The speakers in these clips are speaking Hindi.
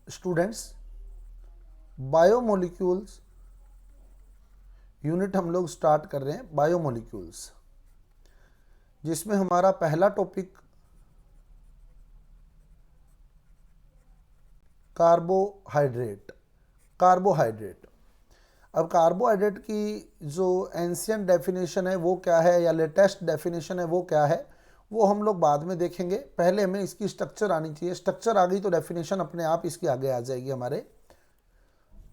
स्टूडेंट्स, बायोमोलिक्यूल्स यूनिट हम लोग स्टार्ट कर रहे हैं, बायोमोलिक्यूल्स, जिसमें हमारा पहला टॉपिक कार्बोहाइड्रेट। कार्बोहाइड्रेट, अब कार्बोहाइड्रेट की जो एंशियंट डेफिनेशन है वो क्या है, या लेटेस्ट डेफिनेशन है वो क्या है, वो हम लोग बाद में देखेंगे। पहले हमें इसकी स्ट्रक्चर आनी चाहिए। स्ट्रक्चर आ गई तो डेफिनेशन अपने आप इसकी आगे आ जाएगी हमारे।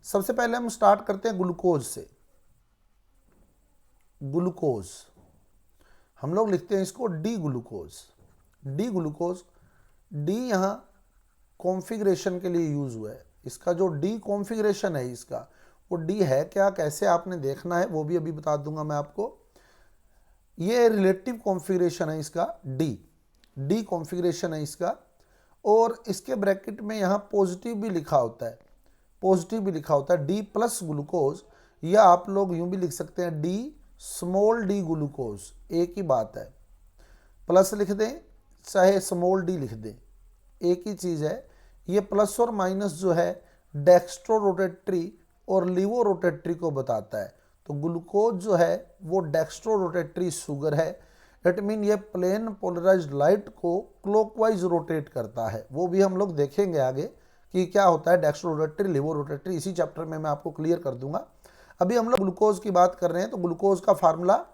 सबसे पहले हम स्टार्ट करते हैं ग्लूकोज से। ग्लूकोज हम लोग लिखते हैं इसको D glucose. D glucose, D यहाँ कॉन्फ़िगरेशन के लिए यूज हुआ है। इसका जो डी कॉन्फ़िगरेशन है इसका, वो डी है क्या, कैसे आपने देखना है वो भी अभी बता दूंगा मैं आपको। ये रिलेटिव कॉन्फ़िगरेशन है इसका, डी कॉन्फ़िगरेशन है इसका। और इसके ब्रैकेट में यहाँ पॉजिटिव भी लिखा होता है, पॉजिटिव भी लिखा होता है डी प्लस ग्लूकोज, या आप लोग यूं भी लिख सकते हैं डी स्मॉल डी ग्लूकोज, एक ही बात है। प्लस लिख दें चाहे स्मॉल डी लिख दें, एक ही चीज़ है। ये प्लस और माइनस जो है डेक्स्ट्रो रोटेटरी और लीवो रोटेटरी को बताता है। तो ग्लूकोज जो है वो डेक्स्ट्रो रोटेटरी शुगर है। इट मीन ये प्लेन पोलराइज्ड लाइट को क्लॉकवाइज रोटेट करता है। वो भी हम लोग देखेंगे आगे कि क्या होता है डेक्स्ट्रो रोटेटरी, लीवो रोटेटरी, इसी चैप्टर में मैं आपको क्लियर कर दूंगा। अभी हम लोग ग्लूकोज की बात कर रहे हैं। तो ग्लूकोज का फार्मूला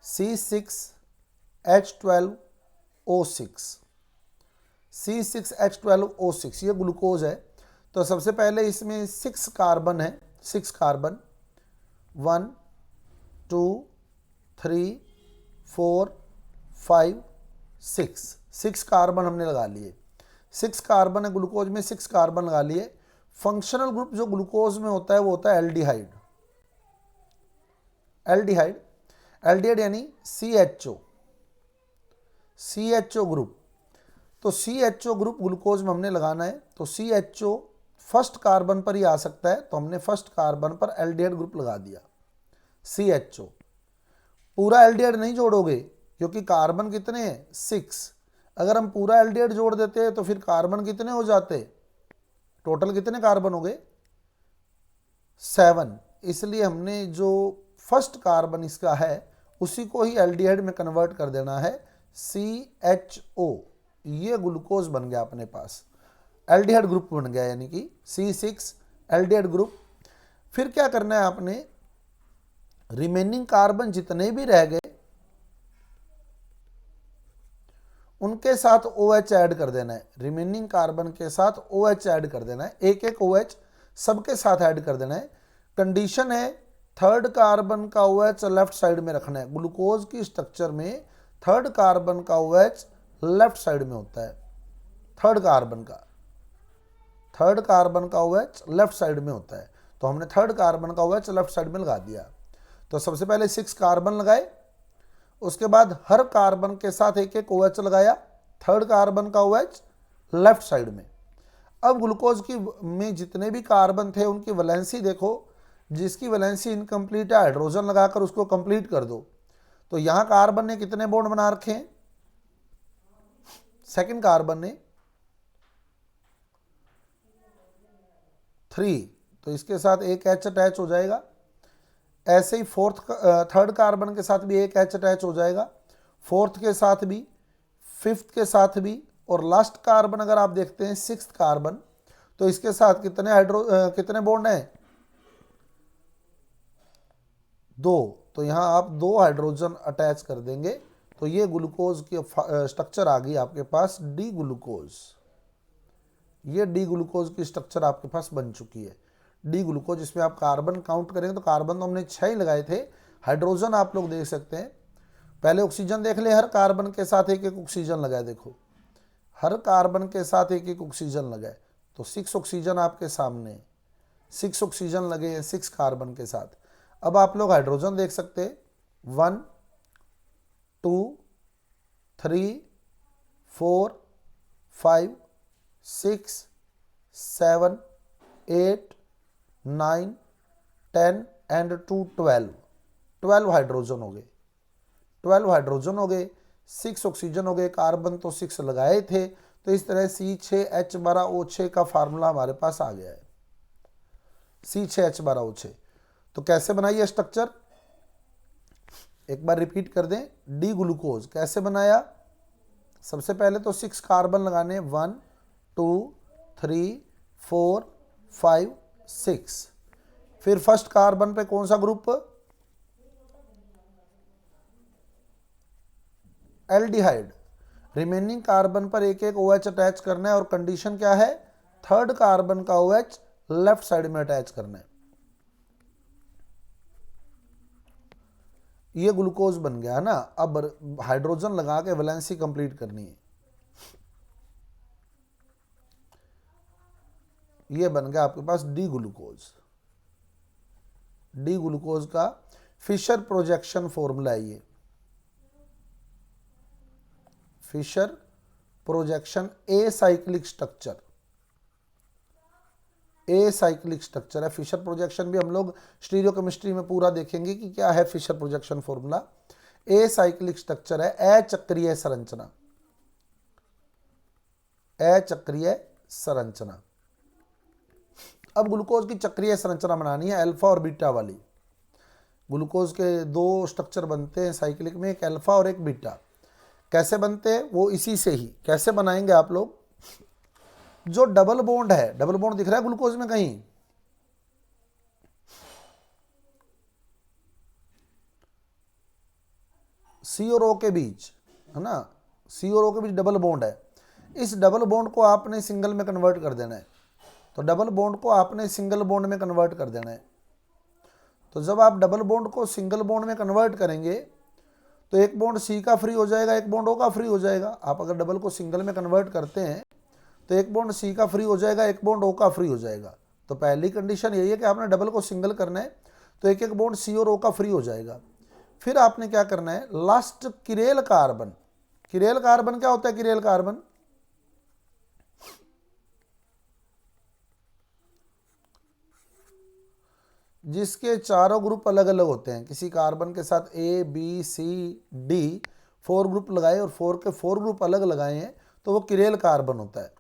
C6H12O6, C6H12O6 ये ग्लूकोज है। तो सबसे पहले इसमें 6 कार्बन है, 6 कार्बन, 1 2 3 4 5 6 कार्बन हमने लगा लिए। 6 कार्बन है ग्लूकोज में, 6 कार्बन लगा लिए। फंक्शनल ग्रुप जो ग्लूकोज में होता है वो होता है एल्डिहाइड। एल्डिहाइड, एल्डिहाइड यानी CHO, CHO ग्रुप। तो CHO ग्रुप ग्लूकोज में हमने लगाना है। तो CHO फर्स्ट कार्बन पर ही आ सकता है, तो हमने फर्स्ट कार्बन पर एल्डिहाइड ग्रुप लगा दिया CHO। पूरा एल्डिहाइड नहीं जोड़ोगे क्योंकि कार्बन कितने हैं 6। अगर हम पूरा एल्डिहाइड जोड़ देते हैं तो फिर कार्बन कितने हो जाते, टोटल कितने कार्बन हो गए 7। इसलिए हमने जो फर्स्ट कार्बन इसका है उसी को ही एल्डिहाइड में कन्वर्ट कर देना है, CHO। ये ग्लूकोज बन गया अपने पास, एल्डिहाइड ग्रुप बन गया, यानी कि C6 एल्डिहाइड ग्रुप। फिर क्या करना है आपने, रिमेनिंग कार्बन जितने भी रह गए उनके साथ OH ऐड कर देना है। रिमेनिंग कार्बन के साथ OH ऐड कर देना है, एक एक OH सबके साथ ऐड कर देना है। कंडीशन है थर्ड कार्बन का OH लेफ्ट साइड में रखना है। ग्लूकोज की स्ट्रक्चर में थर्ड कार्बन का OH लेफ्ट साइड में होता है। थर्ड कार्बन का OH लेफ्ट साइड में होता है। तो हमने थर्ड कार्बन का OH लेफ्ट साइड में लगा दिया। तो सबसे पहले 6 कार्बन लगाए, उसके बाद हर कार्बन के साथ एक एक OH लगाया, थर्ड कार्बन का OH लेफ्ट साइड में। अब ग्लूकोज की में जितने भी कार्बन थे उनकी वैलेंसी देखो, जिसकी वैलेंसी इनकम्प्लीट है हाइड्रोजन लगाकर उसको कंप्लीट कर दो। तो यहां कार्बन ने कितने बॉन्ड बना रखे हैं, सेकंड कार्बन ने 3, तो इसके साथ एक H अटैच हो जाएगा। ऐसे ही थर्ड कार्बन के साथ भी एक H अटैच हो जाएगा, फोर्थ के साथ भी, फिफ्थ के साथ भी, और लास्ट कार्बन अगर आप देखते हैं 6th कार्बन, तो इसके साथ कितने बॉन्ड हैं 2। तो यहां आप 2 हाइड्रोजन अटैच कर देंगे। तो ये ग्लूकोज की स्ट्रक्चर आ गई आपके पास, डी ग्लूकोज। ये डी ग्लूकोज की स्ट्रक्चर आपके पास बन चुकी है, डी ग्लूकोज। इसमें आप कार्बन काउंट करेंगे तो कार्बन तो हमने 6 ही लगाए थे। हाइड्रोजन आप लोग देख सकते हैं, पहले ऑक्सीजन देख ले, हर कार्बन के साथ एक एक ऑक्सीजन लगाए, देखो हर कार्बन के साथ एक एक ऑक्सीजन लगाए। तो 6 ऑक्सीजन आपके सामने, 6 ऑक्सीजन लगे हैं 6 कार्बन के साथ। अब आप लोग हाइड्रोजन देख सकते हैं, 1 2 3 4 5 6 7 8 9 10 एंड 2 12 हाइड्रोजन हो गए, 12 हाइड्रोजन हो गए, 6 ऑक्सीजन हो गए। कार्बन तो 6 लगाए थे, तो तो इस तरह C6H12O6 का फार्मूला हमारे पास आ गया है, C6H12O6। तो कैसे बनाइए स्ट्रक्चर, एक बार रिपीट कर दें। डी ग्लूकोज कैसे बनाया, सबसे पहले तो 6 कार्बन लगाने, 1 2 3 4 5 6। फिर फर्स्ट कार्बन पे कौन सा ग्रुप, एल्डिहाइड। रिमेनिंग कार्बन पर एक एक OH अटैच करना है, और कंडीशन क्या है, थर्ड कार्बन का OH लेफ्ट साइड में अटैच करना है। ये ग्लूकोज बन गया है ना। अब हाइड्रोजन लगा के वैलेंसी कंप्लीट करनी है। ये बन गया आपके पास डी ग्लूकोज। डी ग्लूकोज का फिशर प्रोजेक्शन फॉर्मूला है ये, Fisher projection acyclic structure, acyclic structure है। फिशर प्रोजेक्शन भी हम लोग स्टीरियोकेमिस्ट्री में पूरा देखेंगे कि क्या है Fisher projection formula. Acyclic structure है, अचक्रीय संरचना, अचक्रीय संरचना। अब ग्लूकोज की चक्रीय संरचना बनानी है, अल्फा और बीटा वाली। ग्लूकोज के दो स्ट्रक्चर बनते हैं साइक्लिक में, एक अल्फा और एक बीटा। कैसे बनते हैं वो इसी से ही कैसे बनाएंगे आप लोग। जो डबल बॉन्ड है, डबल बॉन्ड दिख रहा है ग्लूकोज में कहीं, सी और ओ के बीच है ना, सी और ओ के बीच डबल बॉन्ड है। इस डबल बॉन्ड को आपने सिंगल में कन्वर्ट कर देना है। तो डबल बॉन्ड को आपने सिंगल बॉन्ड में कन्वर्ट कर देना है। तो जब आप डबल बॉन्ड को सिंगल बॉन्ड में कन्वर्ट करेंगे तो एक बॉन्ड सी का फ्री हो जाएगा, एक बॉन्ड ओ का फ्री हो जाएगा। आप अगर डबल को सिंगल में कन्वर्ट करते हैं तो एक बॉन्ड सी का फ्री हो जाएगा, एक बॉन्ड ओ का फ्री हो जाएगा। तो पहली कंडीशन यही है कि आपने डबल को सिंगल करना है, तो एक एक बॉन्ड सी और ओ का फ्री हो जाएगा। फिर आपने क्या करना है, last chiral carbon. Chiral carbon क्या होता है, किरेल कार्बन जिसके चारों ग्रुप अलग अलग होते हैं। किसी कार्बन के साथ A B C D 4 group लगाए और 4 के 4 ग्रुप अलग लगाए हैं तो वो किरेल कार्बन होता है।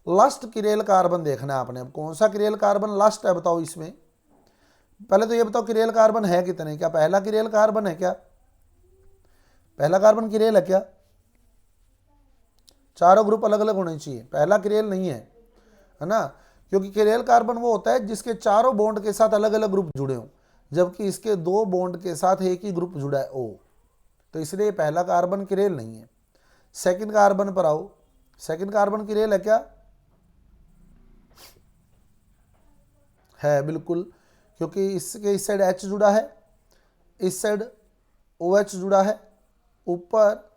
लास्ट किरेल कार्बन देखना है आपने। अब कौन सा किरेल कार्बन लास्ट है बताओ इसमें। पहले तो ये बताओ किरेल कार्बन है कितने, क्या पहला किरेल कार्बन है, क्या पहला कार्बन किरेल है क्या। चारों ग्रुप अलग अलग होने चाहिए, पहला किरेल नहीं है, है ना। क्योंकि किरेल कार्बन वो होता है जिसके चारों बॉन्ड के साथ अलग अलग ग्रुप जुड़े हों, जबकि इसके दो बॉन्ड के साथ एक ही ग्रुप जुड़ा है O। तो इसलिए पहला कार्बन किरेल नहीं है। सेकंड कार्बन पर आओ, सेकंड कार्बन किरेल है क्या, है बिल्कुल, क्योंकि इसके इस साइड H जुड़ा है, इस साइड OH जुड़ा है, ऊपर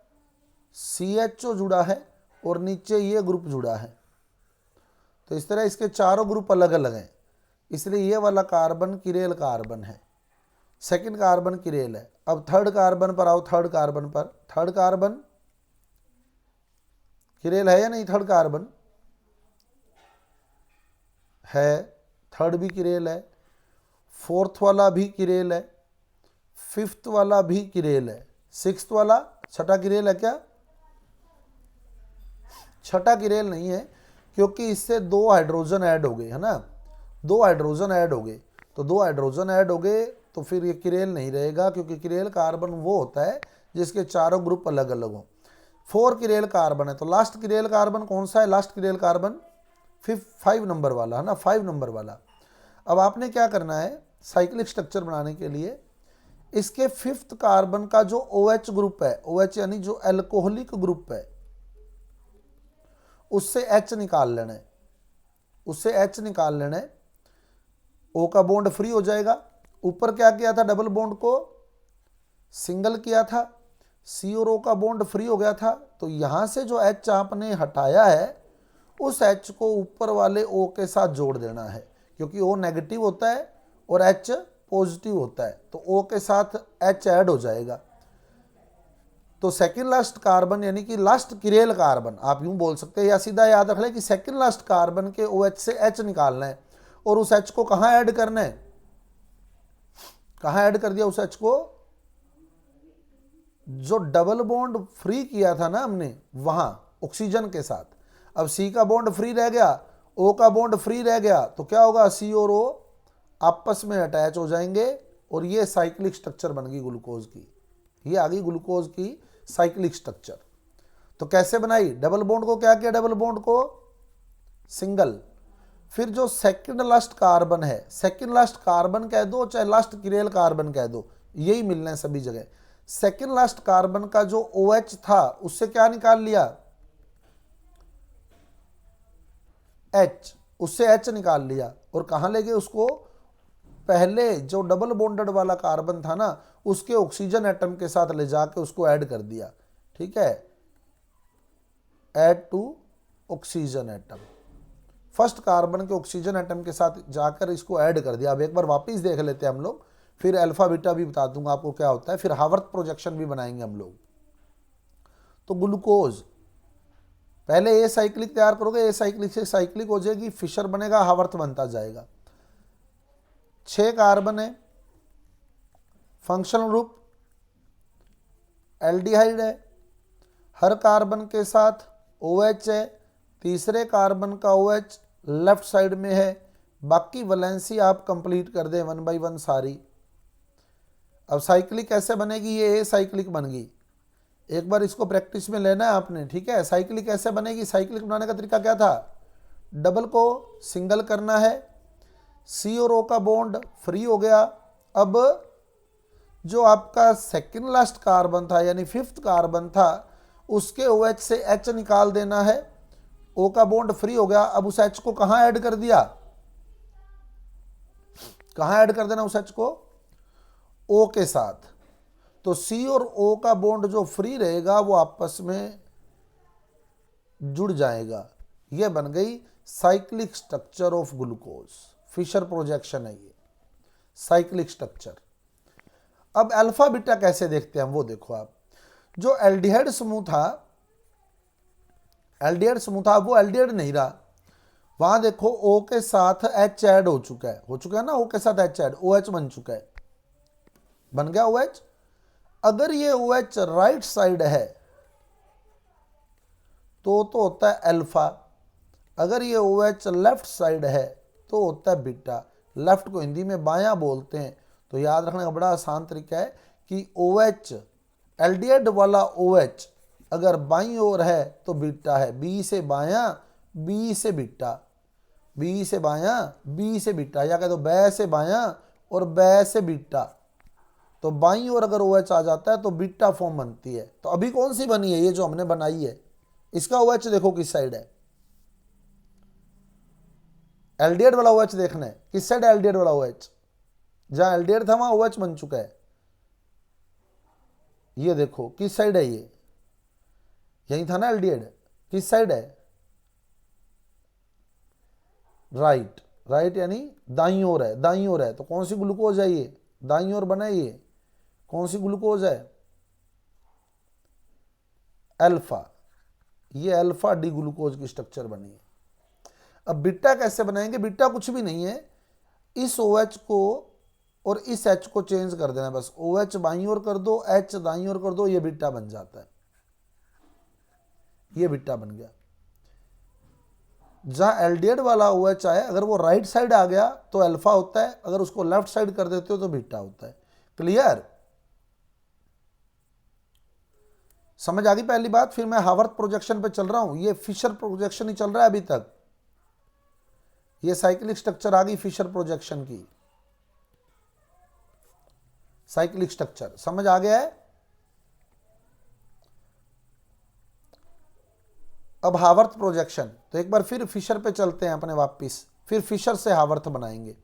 CHO जुड़ा है और नीचे ये ग्रुप जुड़ा है। तो इस तरह इसके चारों ग्रुप अलग अलग हैं, इसलिए ये वाला कार्बन किरेल कार्बन है, सेकंड कार्बन किरेल है। अब थर्ड कार्बन पर आओ, थर्ड कार्बन पर, थर्ड कार्बन किरेल है या नहीं, थर्ड कार्बन है, थर्ड भी किरेल है, फोर्थ वाला भी किरेल है, फिफ्थ वाला भी किरेल है, सिक्स्थ वाला, छठा किरेल है क्या, छठा किरेल नहीं है, क्योंकि इससे दो हाइड्रोजन ऐड हो गए, है ना, दो हाइड्रोजन ऐड हो गए। तो दो हाइड्रोजन ऐड हो गए तो फिर ये किरेल नहीं रहेगा, क्योंकि किरेल कार्बन वो होता है जिसके चारों ग्रुप अलग अलग हों। 4 किरेल कार्बन है, तो लास्ट किरेल कार्बन कौन सा है, लास्ट किरेल कार्बन 5 नंबर वाला, है ना, 5 नंबर वाला। अब आपने क्या करना है, साइक्लिक स्ट्रक्चर बनाने के लिए इसके 5th कार्बन का जो OH ग्रुप है, OH यानी जो एल्कोहलिक ग्रुप है, उससे H निकाल लेना है, उससे H निकाल लेना है। O का बॉन्ड फ्री हो जाएगा। ऊपर क्या किया था, डबल बॉन्ड को सिंगल किया था, C और O का बॉन्ड फ्री हो गया था। तो यहां से जो H आपने हटाया है उस H को ऊपर वाले O के साथ जोड़ देना है, क्योंकि O नेगेटिव होता है और H पॉजिटिव होता है, तो O के साथ H ऐड हो जाएगा। तो सेकंड लास्ट कार्बन यानी कि लास्ट किरेल कार्बन, आप यूं बोल सकते हैं या सीधा याद रख लें कि सेकंड लास्ट कार्बन के OH से H निकालना है और उस H को कहां ऐड करना है, कहां ऐड कर दिया उस H को, जो डबल बॉन्ड फ्री किया था ना हमने वहां ऑक्सीजन के साथ। अब सी का बॉन्ड फ्री रह गया, ओ का बॉन्ड फ्री रह गया, तो क्या होगा, सी और ओ आपस में अटैच हो जाएंगे और ये साइक्लिक स्ट्रक्चर बन गई ग्लूकोज की। ये आ गई ग्लूकोज की साइक्लिक स्ट्रक्चर। तो कैसे बनाई, डबल बॉन्ड को क्या किया, डबल बॉन्ड को सिंगल। फिर जो सेकंड लास्ट कार्बन है, सेकंड लास्ट कार्बन कह दो चाहे लास्ट किरेल कार्बन कह दो, यही मिलना है सभी जगह। सेकंड लास्ट कार्बन का जो OH था उससे क्या निकाल लिया, H, उससे H निकाल लिया और कहां ले गए उसको, पहले जो डबल बॉन्डेड वाला कार्बन था ना उसके ऑक्सीजन एटम के साथ ले जाके उसको ऐड कर दिया। ठीक है, add to oxygen atom, first carbon के ऑक्सीजन एटम के साथ जाकर इसको ऐड कर दिया। अब एक बार वापस देख लेते हैं हम लोग, फिर अल्फा बीटा भी बता दूंगा आपको क्या होता है, फिर हावर्थ प्रोजेक्शन भी बनाएंगे हम लोग। तो ग्लूकोज पहले ए साइक्लिक तैयार करोगे, ए साइक्लिक से साइक्लिक हो जाएगी, फिशर बनेगा, हावर्थ बनता जाएगा। 6 कार्बन है, फंक्शनल ग्रुप एल्डिहाइड है, हर कार्बन के साथ OH है, तीसरे कार्बन का OH लेफ्ट साइड में है, बाकी वैलेंसी आप कंप्लीट कर दें 1 बाई 1 सारी। अब साइक्लिक कैसे बनेगी, ये ए साइक्लिक बन गई। एक बार इसको प्रैक्टिस में लेना है आपने, ठीक है। साइक्लिक कैसे बनेगी, साइक्लिक बनाने का तरीका क्या था, डबल को सिंगल करना है, सी और ओ का बॉन्ड फ्री हो गया। अब जो आपका सेकंड लास्ट कार्बन था यानी 5th कार्बन था उसके OH से H निकाल देना है, O का बॉन्ड फ्री हो गया। अब उस H को कहां ऐड कर दिया, कहां ऐड कर देना उस H को, O के साथ। तो C और O का बॉन्ड जो फ्री रहेगा वो आपस में जुड़ जाएगा। ये बन गई cyclic structure of glucose, Fisher projection है ये साइक्लिक स्ट्रक्चर। अब अल्फा बीटा कैसे देखते हैं वो देखो आप, जो एल्डिहाइड समूह था, एल्डिहाइड समूह था वो एल्डिहाइड नहीं रहा, वहां देखो O के साथ H ऐड हो चुका है ना, O के साथ H ऐड, OH बन चुका है, बन गया OH। अगर ये OH राइट साइड है तो होता है अल्फा, अगर ये OH लेफ्ट साइड है तो होता है बीटा। लेफ्ट को हिंदी में बायां बोलते हैं, तो याद रखने का बड़ा आसान तरीका है कि OH एल्डिहाइड वाला OH अगर बाईं ओर है तो बीटा है, बी से बायां बी से बीटा, बी से बायां बी से बीटा, या कह दो बै से बायां और बै से बीटा। तो बाईं ओर अगर OH आ जाता है तो बीटा फॉर्म बनती है। तो अभी कौन सी बनी है, ये जो हमने बनाई है, इसका OH देखो किस साइड है, एल्डिहाइड वाला OH देखना है किस साइड है, एल्डिहाइड वाला OH, जहां एल्डिहाइड था वहां OH बन चुका है। ये देखो किस साइड है, ये यही था ना एल्डिहाइड, किस साइड है, राइट, राइट यानी दाईं ओर है, दाईं ओर है। तो कौन सी ग्लूकोज है, ये दाईं ओर बना है, ये कौन सी ग्लूकोज है, अल्फा, ये अल्फा डी ग्लूकोज की स्ट्रक्चर बनी है। अब बीटा कैसे बनाएंगे, बीटा कुछ भी नहीं है, इस OH को और इस H को चेंज कर देना, बस OH बाईं ओर कर दो, H दाईं ओर कर दो, ये बीटा बन जाता है, ये बीटा बन गया। जहां एल्डिहाइड वाला OH आए अगर वो राइट साइड आ गया तो अल्फा होता है, अगर उसको लेफ्ट साइड कर देते हो तो बीटा होता है। क्लियर, समझ आ गई पहली बात। फिर मैं हावर्थ प्रोजेक्शन पे चल रहा हूं, ये फिशर प्रोजेक्शन ही चल रहा है अभी तक, ये साइक्लिक स्ट्रक्चर आ गई फिशर प्रोजेक्शन की, साइक्लिक स्ट्रक्चर समझ आ गया है। अब हावर्थ प्रोजेक्शन, तो एक बार फिर फिशर पे चलते हैं अपने वापिस, फिर फिशर से हावर्थ बनाएंगे।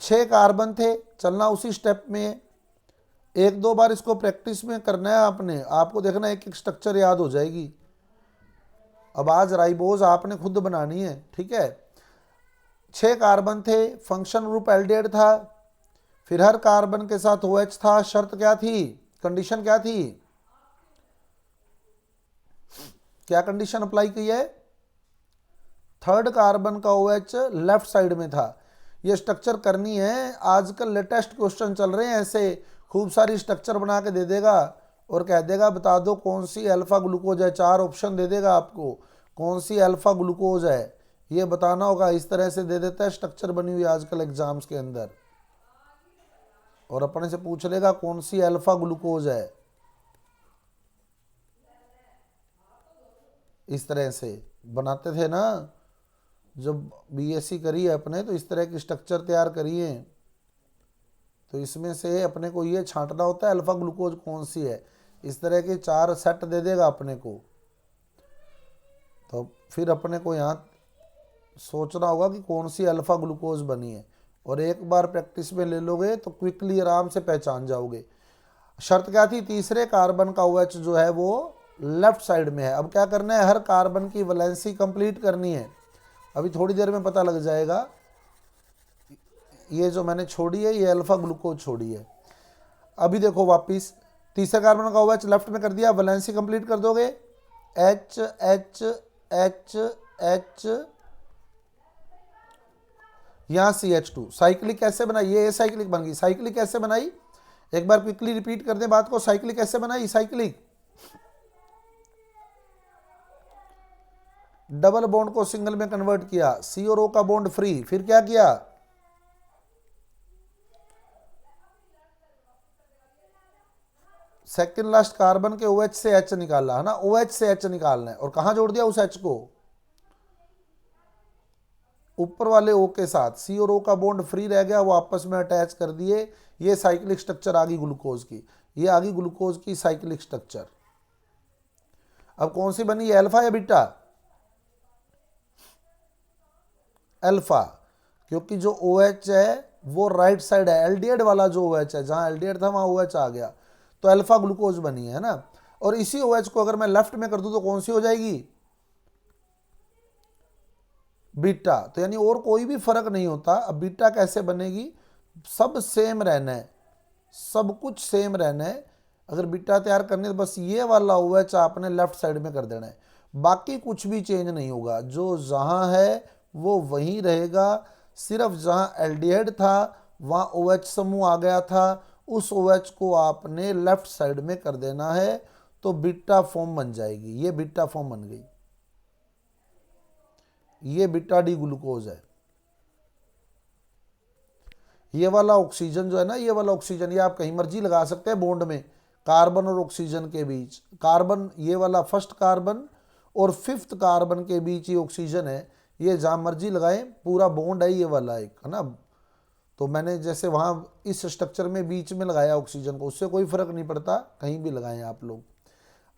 6 कार्बन थे, चलना उसी स्टेप में, एक दो बार इसको प्रैक्टिस में करना है आपने, आपको देखना एक एक स्ट्रक्चर याद हो जाएगी। अब आज राइबोज आपने खुद बनानी है, ठीक है। 6 कार्बन थे, फंक्शन ग्रुप एल्डिहाइड था, फिर हर कार्बन के साथ OH था। शर्त क्या थी, कंडीशन क्या थी, क्या कंडीशन अप्लाई की है, 3rd कार्बन का OH लेफ्ट साइड में था। ये स्ट्रक्चर करनी है, आजकल लेटेस्ट क्वेश्चन चल रहे हैं ऐसे, खूब सारी स्ट्रक्चर बना के दे देगा और कह देगा बता दो कौन सी अल्फा ग्लूकोज है, 4 ऑप्शन दे देगा आपको, कौन सी अल्फा ग्लूकोज है ये बताना होगा। इस तरह से दे देता है स्ट्रक्चर बनी हुई आजकल एग्जाम्स के अंदर, और अपने से पूछ लेगा कौन सी अल्फा ग्लूकोज है। इस तरह से बनाते थे ना, जब बीएससी करी है अपने तो इस तरह की स्ट्रक्चर तैयार करी है। तो इसमें से अपने को ये छांटना होता है अल्फा ग्लूकोज कौन सी है। इस तरह के 4 सेट दे देगा अपने को, तो फिर अपने को यहाँ सोचना होगा कि कौन सी अल्फा ग्लूकोज बनी है, और एक बार प्रैक्टिस में ले लोगे तो क्विकली आराम से पहचान जाओगे। शर्त क्या थी, तीसरे कार्बन का OH जो है वो लेफ्ट साइड में है। अब क्या करना है, हर कार्बन की वैलेंसी कंप्लीट करनी है। अभी थोड़ी देर में पता लग जाएगा। ये जो मैंने छोड़ी है ये अल्फा ग्लूकोज छोड़ी है। अभी देखो वापिस तीसरे कार्बन का OH लेफ्ट में कर दिया, वैलेंसी कंप्लीट कर दोगे, H H H H, यहाँ CH2। साइक्लिक कैसे बनाई, ये साइक्लिक बन गई। साइक्लिक कैसे बनाई, एक बार क्विकली रिपीट कर दे बात को। साइक्लिक कैसे बनाई, साइक्लिक डबल बॉन्ड को सिंगल में कन्वर्ट किया, C और O का बॉन्ड फ्री, फिर क्या किया, सेकेंड लास्ट कार्बन के OH से H निकाला है ना, OH से H निकालना है, और कहां जोड़ दिया उस H को, ऊपर वाले O के साथ। C और O का बॉन्ड फ्री रह गया, वो आपस में अटैच कर दिए। ये साइक्लिक स्ट्रक्चर आ गई ग्लूकोज की, ये आ गई ग्लूकोज की साइक्लिक स्ट्रक्चर। अब कौन सी बनी, ये अल्फा या बीटा, अल्फा, क्योंकि जो OH है वो राइट साइड है, एल्डिहाइड वाला जो OH है, जहां एल्डिहाइड था वहां OH आ गया, तो अल्फा ग्लूकोज बनी है ना। और इसी OH को अगर मैं लेफ्ट में कर दूं तो कौन सी हो जाएगी, बीटा। तो यानी और कोई भी फर्क नहीं होता। अब बीटा कैसे बनेगी, सब सेम रहना है, सब कुछ सेम रहना है। अगर बीटा तैयार करनी है तो बस ये वाला OH आपने लेफ्ट साइड में कर देना है, बाकी कुछ भी चेंज नहीं होगा। जो जहां है वो वहीं रहेगा, सिर्फ जहां एल्डिहाइड था वहां OH समूह आ गया था, उस OH को आपने लेफ्ट साइड में कर देना है, तो बीटा फॉर्म बन जाएगी। ये बीटा फॉर्म बन गई, ये बीटा डी ग्लूकोज है। ये वाला ऑक्सीजन जो है ना, ये वाला ऑक्सीजन, ये आप कहीं मर्जी लगा सकते हैं बॉन्ड में, कार्बन और ऑक्सीजन के बीच। कार्बन ये वाला फर्स्ट कार्बन और 5th कार्बन के बीच ये ऑक्सीजन है, ये जहां मर्जी लगाएं, पूरा बॉन्ड है ये वाला एक, है ना। तो मैंने जैसे वहां इस स्ट्रक्चर में बीच में लगाया ऑक्सीजन को, उससे कोई फर्क नहीं पड़ता, कहीं भी लगाएं आप लोग।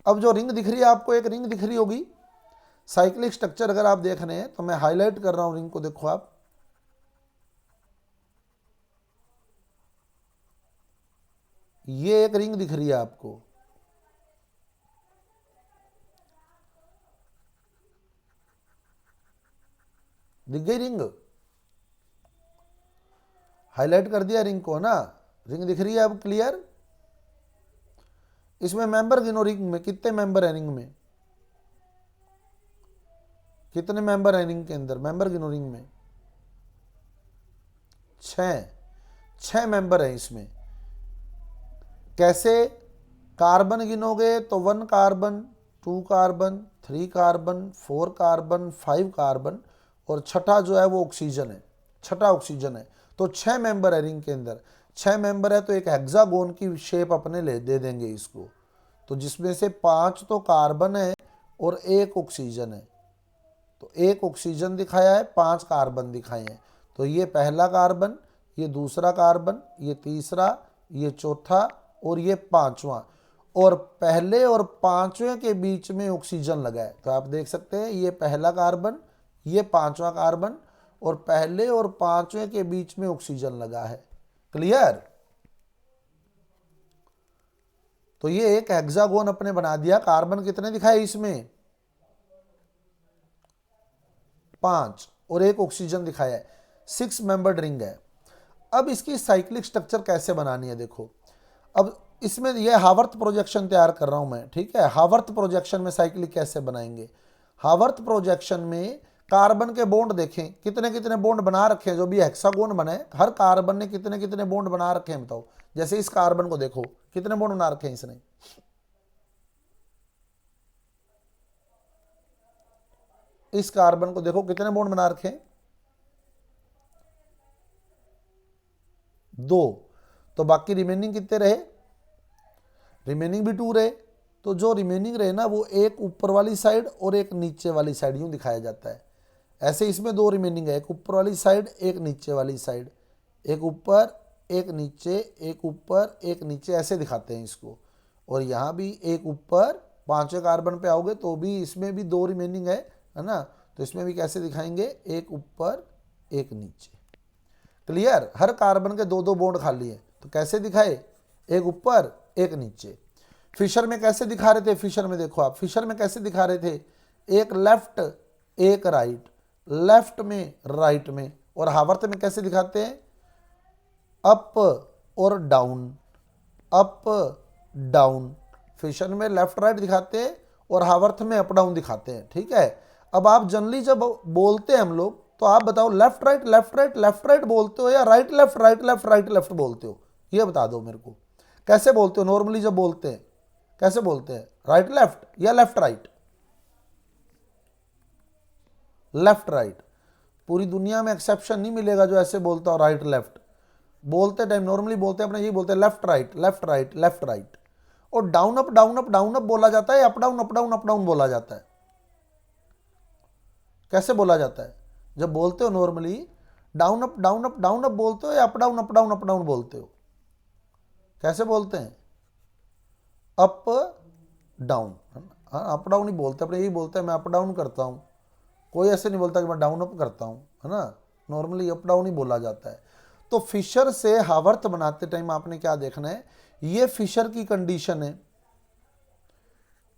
अब जो रिंग दिख रही है आपको, एक रिंग दिख रही होगी साइक्लिक स्ट्रक्चर, अगर आप देख रहे हैं तो मैं हाईलाइट कर रहा हूं रिंग को, देखो आप, ये एक रिंग दिख रही है आपको, दिख गई रिंग, हाईलाइट कर दिया रिंग को ना, रिंग दिख रही है अब क्लियर। इसमें मेंबर गिनो, रिंग में कितने मेंबर है, रिंग में कितने मेंबर है, रिंग के अंदर मेंबर गिनो, रिंग में 6 मेंबर है इसमें। कैसे, कार्बन गिनोगे तो 1 carbon, 2 carbon, 3 carbon, 4 carbon, 5 carbon, और छठा जो है वो ऑक्सीजन है, छठा ऑक्सीजन है। तो 6 मेंबर है रिंग के अंदर। 6 मेंबर है तो एक हेक्सागोन की शेप अपने ले दे देंगे इसको, तो जिसमें से 5 तो कार्बन है और 1 ऑक्सीजन है। तो 1 ऑक्सीजन दिखाया है, 5 कार्बन दिखाए हैं। तो ये पहला कार्बन, ये दूसरा कार्बन, ये तीसरा, ये चौथा, और ये 5वां, और पहले और 5वें के बीच में ऑक्सीजन लगा है। तो आप देख सकते हैं ये पहला कार्बन, ये 5वां कार्बन, और पहले और 5वें के बीच में ऑक्सीजन लगा है। क्लियर। तो ये एक हेक्सागोन अपने बना दिया। कार्बन कितने दिखाए इसमें, 5, और 1 ऑक्सीजन दिखाया है। 6 मेंबर्ड रिंग है। अब इसकी साइक्लिक स्ट्रक्चर कैसे बनानी है, देखो। अब इसमें यह हावर्थ प्रोजेक्शन तैयार कर रहा हूं मैं, ठीक है। हावर्थ प्रोजेक्शन में साइक्लिक कैसे बनाएंगे, हावर्थ प्रोजेक्शन में कार्बन के बॉन्ड देखें, कितने कितने बॉन्ड बना रखे हैं, जो भी हेक्सागोन बने, हर कार्बन ने कितने कितने बॉन्ड बना रखे हैं, बताओ। जैसे इस कार्बन को देखो, कितने बॉन्ड बना रखे हैं इसने, इस कार्बन को देखो कितने बॉन्ड बना रखे हैं, 2, तो बाकी रिमेनिंग कितने रहे, रिमेनिंग भी 2 रहे। तो जो रिमेनिंग रहे ना वो एक ऊपर वाली साइड और एक नीचे वाली साइड यूं दिखाया जाता है। ऐसे इसमें 2 रिमेनिंग है, एक ऊपर वाली साइड एक नीचे वाली साइड, एक ऊपर एक नीचे, एक ऊपर एक नीचे, ऐसे दिखाते हैं इसको। और यहाँ भी एक ऊपर, 5वें कार्बन पे आओगे तो भी इसमें भी 2 रिमेनिंग है ना, तो इसमें भी कैसे दिखाएंगे, एक ऊपर एक नीचे। क्लियर, हर कार्बन के 2-2 बॉन्ड खाली है, तो कैसे दिखाए, एक ऊपर एक नीचे। फिशर में कैसे दिखा रहे थे, फिशर में देखो आप, फिशर में कैसे दिखा रहे थे, एक लेफ्ट एक राइट, लेफ्ट में राइट में। और हावर्थ में कैसे दिखाते हैं, अप और डाउन, अप डाउन। फिशर में लेफ्ट राइट दिखाते हैं और हावर्थ में अप डाउन दिखाते हैं। ठीक है, अब आप जनरली जब बोलते हैं हम लोग, तो आप बताओ left right left right left right बोलते हो या right left right left right left बोलते हो, ये बता दो मेरे को। कैसे बोलते हो नॉर्मली जब बोलते हैं, कैसे बोलते हैं, राइट लेफ्ट या लेफ्ट राइट, लेफ्ट राइट। पूरी दुनिया में एक्सेप्शन नहीं मिलेगा जो ऐसे बोलता हो राइट लेफ्ट। बोलते टाइम नॉर्मली बोलते हैं अपने यही बोलते हैं, left right left right left right. और down up down up down up बोला जाता है, up down up down up down बोला जाता है। कैसे बोला जाता है जब बोलते हो normally, down up down up down up बोलते हो या up down up down up down बोलते हो, कैसे बोलते हैं, अप डाउन, अप डाउन ही बोलते अपने यही बोलते हैं मैं अप डाउन करता हूँ। कोई ऐसे नहीं बोलता कि मैं डाउन अप करता हूँ, है ना, नॉर्मली अप डाउन ही बोला जाता है। तो फिशर से हावर्थ बनाते टाइम आपने क्या देखना है, ये फिशर की कंडीशन है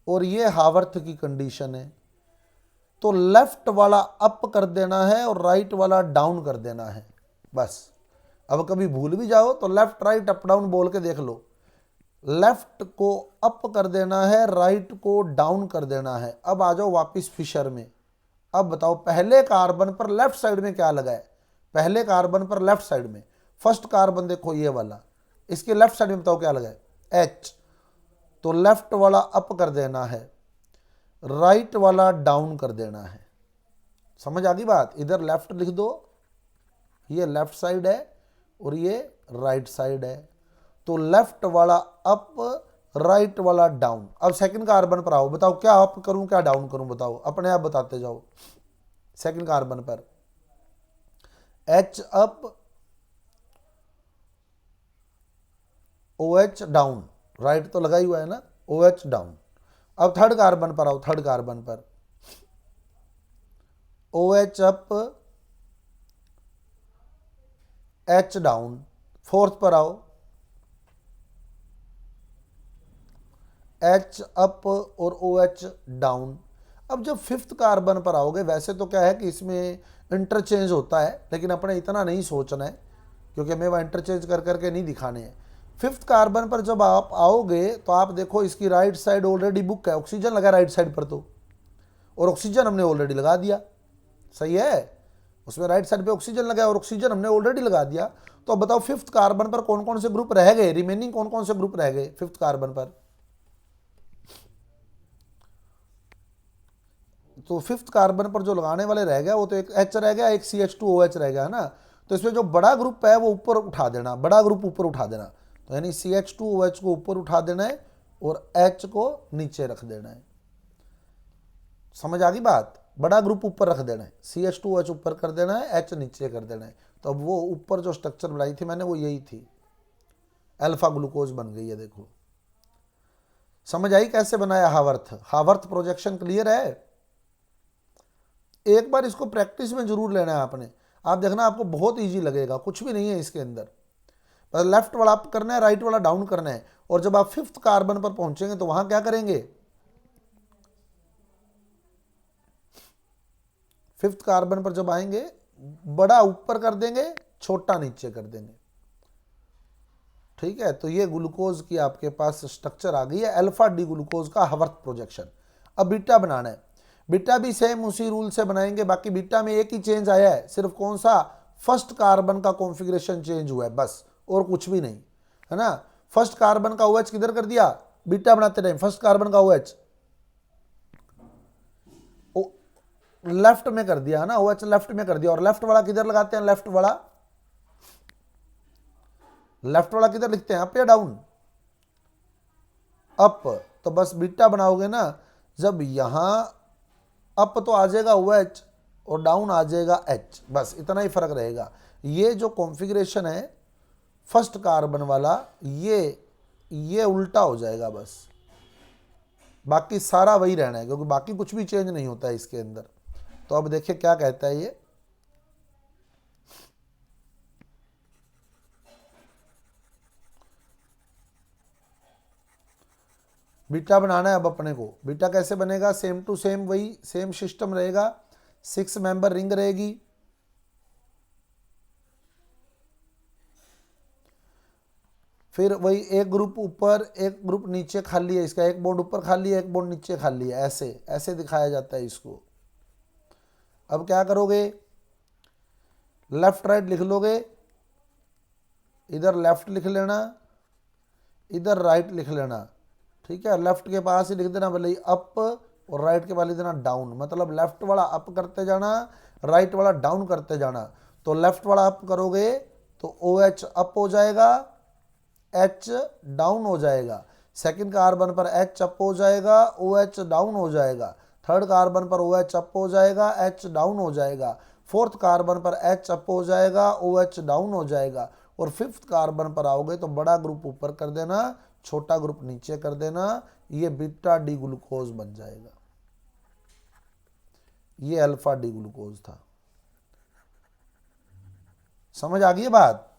और ये हावर्थ की कंडीशन है। तो लेफ्ट वाला अप कर देना है और राइट वाला डाउन कर देना है, बस। अब कभी भूल भी जाओ तो लेफ्ट राइट अप डाउन बोल के देख लो। लेफ्ट को अप कर देना है, राइट को डाउन कर देना है। अब आ जाओ वापिस फिशर में। अब बताओ पहले कार्बन पर लेफ्ट साइड में क्या लगा है, पहले कार्बन पर लेफ्ट साइड में, फर्स्ट कार्बन देखो ये वाला, इसके लेफ्ट साइड में बताओ क्या लगा है, एच। तो लेफ्ट वाला अप कर देना है, राइट वाला डाउन कर देना है। समझ आ गई बात, इधर लेफ्ट लिख दो, ये लेफ्ट साइड है और ये राइट साइड है। तो लेफ्ट वाला अप, राइट वाला डाउन। अब सेकंड कार्बन पर आओ, बताओ क्या अप करूं क्या डाउन करूं, बताओ अपने आप बताते जाओ। सेकंड कार्बन पर H up, O H down, right तो लगा ही हुआ है ना, ओ एच डाउन। अब थर्ड कार्बन पर आओ, थर्ड कार्बन पर O H up, H down. Fourth पर आओ, एच अप और ओ एच डाउन। अब जब फिफ्थ कार्बन पर आओगे, वैसे तो क्या है कि इसमें इंटरचेंज होता है, लेकिन अपने इतना नहीं सोचना है क्योंकि हमें वह इंटरचेंज कर करके नहीं दिखाने हैं। फिफ्थ कार्बन पर जब आप आओगे तो आप देखो इसकी राइट साइड ऑलरेडी बुक है, ऑक्सीजन लगा राइट साइड पर तो, और ऑक्सीजन हमने ऑलरेडी लगा दिया, सही है, उसमें राइट साइड पे ऑक्सीजन लगा है और ऑक्सीजन हमने ऑलरेडी लगा दिया। तो अब बताओ फिफ्थ कार्बन पर कौन कौन से ग्रुप रह गए, रिमेनिंग कौन कौन से ग्रुप रह गए फिफ्थ कार्बन पर। तो फिफ्थ कार्बन पर जो लगाने वाले रह गया वो तो एक एच रह गया, एक CH2OH रह गया, है ना। तो इसमें जो बड़ा ग्रुप है वो ऊपर उठा देना, बड़ा ग्रुप ऊपर उठा देना। तो यानी CH2OH को ऊपर उठा देना है और H को नीचे रख देना है। समझ आ गई बात, बड़ा ग्रुप ऊपर रख देना है, CH2OH ऊपर कर देना है, H नीचे कर देना है। तो अब वो ऊपर जो स्ट्रक्चर बनाई थी मैंने वो यही थी, अल्फा ग्लूकोज बन गई है। देखो समझ आई कैसे बनाया हावर्थ, हावर्थ प्रोजेक्शन क्लियर है। एक बार इसको प्रैक्टिस में जरूर लेना है आपने, आप देखना आपको बहुत इजी लगेगा, कुछ भी नहीं है इसके अंदर, बस लेफ्ट वाला अप करना है, राइट वाला डाउन करना है। और जब आप फिफ्थ कार्बन पर पहुंचेंगे तो वहां क्या करेंगे, फिफ्थ कार्बन पर जब आएंगे बड़ा ऊपर कर देंगे, छोटा नीचे कर देंगे। ठीक है, तो ये ग्लूकोज की आपके पास स्ट्रक्चर आ गई है, अल्फा डी ग्लूकोज का हावर्थ प्रोजेक्शन। अब बीटा बनाना है, बीटा भी सेम उसी रूल से बनाएंगे। बाकी बीटा में एक ही चेंज आया है, सिर्फ कौन सा, फर्स्ट कार्बन का कॉन्फ़िगरेशन चेंज हुआ है बस, और कुछ भी नहीं, है ना। फर्स्ट कार्बन का OH किधर कर दिया, बीटा बनाते टाइम फर्स्ट कार्बन का OH लेफ्ट में कर दिया है ना, OH लेफ्ट में कर दिया, और लेफ्ट वाला किधर लगाते हैं, लेफ्ट वाला किधर लिखते हैं, अप या डाउन, अप। तो बस बीटा बनाओगे ना, जब यहां अप तो आ जाएगा OH और डाउन आ जाएगा H, बस इतना ही फर्क रहेगा। ये जो कॉन्फ़िगरेशन है फर्स्ट कार्बन वाला, ये उल्टा हो जाएगा बस, बाकी सारा वही रहना है, क्योंकि बाकी कुछ भी चेंज नहीं होता है इसके अंदर। तो अब देखिए क्या कहता है ये, बीटा बनाना है अब अपने को। बीटा कैसे बनेगा, सेम टू सेम वही सेम सिस्टम रहेगा, 6 मेंबर रिंग रहेगी, फिर वही एक ग्रुप ऊपर एक ग्रुप नीचे खाली है, इसका एक बॉन्ड ऊपर खाली है एक बॉन्ड नीचे खाली है, ऐसे ऐसे दिखाया जाता है इसको। अब क्या करोगे, लेफ्ट राइट लिख लोगे, इधर लेफ्ट लिख लेना, इधर राइट लिख लेना, ठीक है। लेफ्ट के पास ही लिख देना भले ही अप, और राइट के पास लिख देना डाउन, मतलब लेफ्ट वाला अप करते जाना, राइट वाला डाउन करते जाना। तो लेफ्ट वाला अप करोगे तो OH अप हो जाएगा, H डाउन हो जाएगा, सेकंड कार्बन पर H अप हो जाएगा, OH डाउन हो जाएगा, थर्ड कार्बन पर OH अप हो जाएगा, H डाउन हो जाएगा, फोर्थ कार्बन पर H अप हो जाएगा, OH डाउन हो जाएगा, और फिफ्थ कार्बन पर आओगे तो बड़ा ग्रुप ऊपर कर देना, छोटा ग्रुप नीचे कर देना, ये बीटा डी ग्लूकोज बन जाएगा। ये अल्फा डी ग्लूकोज था। समझ आ गई बात।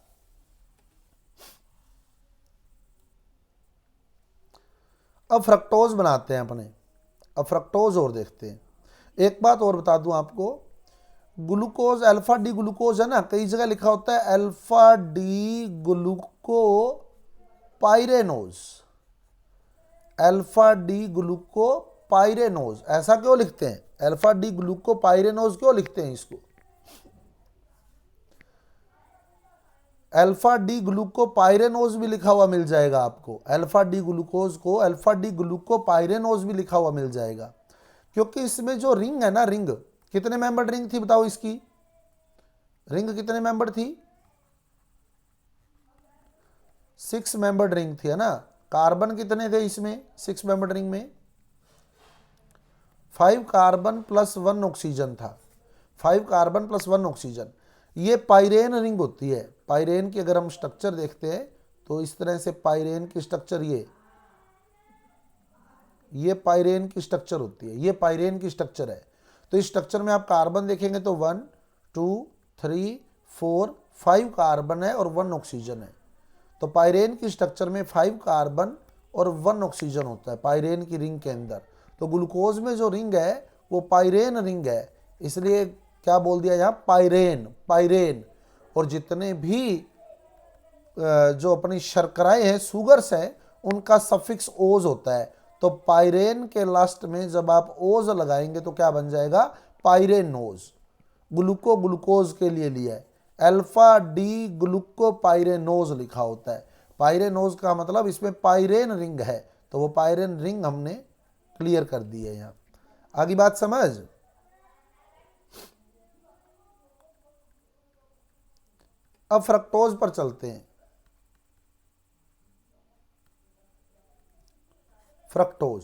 अब फ्रक्टोज बनाते हैं अपने, अब फ्रक्टोज और देखते हैं। एक बात और बता दूं आपको, ग्लूकोज अल्फा डी ग्लूकोज है ना, कई जगह लिखा होता है अल्फा डी ग्लूको पाइरेनोज, अल्फा डी ग्लूको पाइरेनोज, ऐसा क्यों लिखते हैं, अल्फा डी ग्लूको पाइरेनोज क्यों लिखते हैं इसको। अल्फा डी ग्लूको पाइरेनोज भी लिखा हुआ मिल जाएगा आपको, अल्फा डी ग्लूकोज को अल्फा डी ग्लूको पाइरेनोज भी लिखा हुआ मिल जाएगा, क्योंकि इसमें जो रिंग है ना, रिंग कितने मेंबर रिंग थी बताओ, इसकी रिंग कितने मेंबर थी, 6 मेंबर रिंग थी है ना। कार्बन कितने थे इसमें 6 मेंबर रिंग में, 5 कार्बन प्लस 1 ऑक्सीजन था, 5 कार्बन प्लस 1 ऑक्सीजन। ये पाइरेन रिंग होती है। पाइरेन की अगर हम स्ट्रक्चर देखते हैं तो इस तरह से पाइरेन की स्ट्रक्चर, ये पाइरेन की स्ट्रक्चर होती है, ये पाइरेन की स्ट्रक्चर है। तो इस स्ट्रक्चर में आप कार्बन देखेंगे तो 1 2 3 4 5 कार्बन है और 1 ऑक्सीजन है। तो पाइरेन की स्ट्रक्चर में 5 कार्बन और 1 ऑक्सीजन होता है पाइरेन की रिंग के अंदर। तो ग्लूकोज में जो रिंग है वो पाइरेन रिंग है, इसलिए क्या बोल दिया यहाँ, पाइरेन, पाइरेन। और जितने भी जो अपनी शर्कराएं हैं, सुगर्स हैं, उनका सफिक्स ओज होता है। तो पाइरेन के लास्ट में जब आप ओज लगाएंगे तो क्या बन जाएगा, पाइरेनोज। ग्लूको ग्लूकोज के लिए लिया है, अल्फा डी ग्लूको पाइरेनोज लिखा होता है। पाइरेनोज का मतलब इसमें पाइरेन रिंग है, तो वो पाइरेन रिंग हमने क्लियर कर दी है यहाँ। आगे बात समझ। अब फ्रक्टोज पर चलते हैं। फ्रक्टोज,